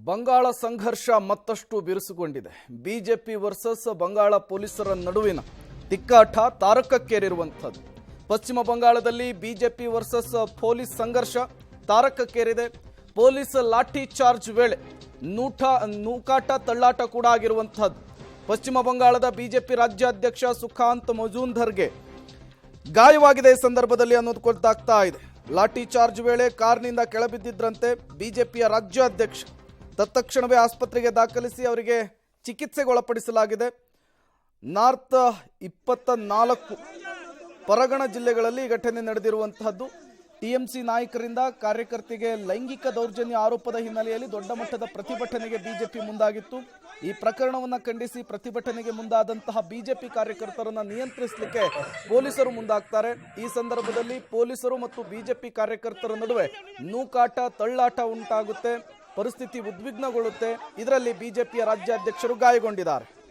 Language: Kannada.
ಬಂಗಾಳ ಸಂಘರ್ಷ ಮತ್ತಷ್ಟು ಬಿರುಸುಗೊಂಡಿದೆ. ಬಿಜೆಪಿ ವರ್ಸಸ್ ಬಂಗಾಳ ಪೊಲೀಸರ ನಡುವಿನ ತಿಕ್ಕಾಟ ತಾರಕಕ್ಕೇರಿರುವಂಥದ್ದು. ಪಶ್ಚಿಮ ಬಂಗಾಳದಲ್ಲಿ ಬಿಜೆಪಿ ವರ್ಸಸ್ ಪೊಲೀಸ್ ಸಂಘರ್ಷ ತಾರಕಕ್ಕೇರಿದೆ. ಪೊಲೀಸ್ ಲಾಠಿ ಚಾರ್ಜ್ ವೇಳೆ ನೂಕಾಟ ತಳ್ಳಾಟ ಕೂಡ ಆಗಿರುವಂಥದ್ದು. ಪಶ್ಚಿಮ ಬಂಗಾಳದ ಬಿಜೆಪಿ ರಾಜ್ಯಾಧ್ಯಕ್ಷ ಸುಖಾಂತ್ ಮಜುಂದರ್ಗೆ ಗಾಯವಾಗಿದೆ ಈ ಸಂದರ್ಭದಲ್ಲಿ ಅನ್ನೋದು ಗೊತ್ತಾಗ್ತಾ ಇದೆ. ಲಾಠಿ ಚಾರ್ಜ್ ವೇಳೆ ಕಾರ್ನಿಂದ ಕೆಳಬಿದ್ದಿದ್ರಂತೆ ಬಿಜೆಪಿಯ ರಾಜ್ಯಾಧ್ಯಕ್ಷ. ತತ್ಕ್ಷಣವೇ ಆಸ್ಪತ್ರೆಗೆ ದಾಖಲಿಸಿ ಅವರಿಗೆ ಚಿಕಿತ್ಸೆಗೆ ಒಳಪಡಿಸಲಾಗಿದೆ. ನಾರ್ತ್ 24 ಪರಗಣ ಜಿಲ್ಲೆಗಳಲ್ಲಿ ಘಟನೆ ನಡೆದಿರುವಂತಹದ್ದು. ಟಿಎಂಸಿ ನಾಯಕರಿಂದ ಕಾರ್ಯಕರ್ತೆಗೆ ಲೈಂಗಿಕ ದೌರ್ಜನ್ಯ ಆರೋಪದ ಹಿನ್ನೆಲೆಯಲ್ಲಿ ದೊಡ್ಡ ಮಟ್ಟದ ಪ್ರತಿಭಟನೆಗೆ ಬಿಜೆಪಿ ಮುಂದಾಗಿತ್ತು. ಈ ಪ್ರಕರಣವನ್ನು ಖಂಡಿಸಿ ಪ್ರತಿಭಟನೆಗೆ ಮುಂದಾದಂತಹ ಬಿಜೆಪಿ ಕಾರ್ಯಕರ್ತರನ್ನು ನಿಯಂತ್ರಿಸಲಿಕ್ಕೆ ಪೊಲೀಸರು ಮುಂದಾಗ್ತಾರೆ. ಈ ಸಂದರ್ಭದಲ್ಲಿ ಪೊಲೀಸರು ಮತ್ತು ಬಿಜೆಪಿ ಕಾರ್ಯಕರ್ತರ ನಡುವೆ ನೂಕಾಟ ತಳ್ಳಾಟ ಉಂಟಾಗುತ್ತೆ. ಪರಿಸ್ಥಿತಿ ಉದ್ವಿಗ್ನಗೊಳ್ಳುತ್ತೆ. ಇದರಲ್ಲಿ ಬಿಜೆಪಿಯ ರಾಜ್ಯಾಧ್ಯಕ್ಷರು ಗಾಯಗೊಂಡಿದ್ದಾರೆ.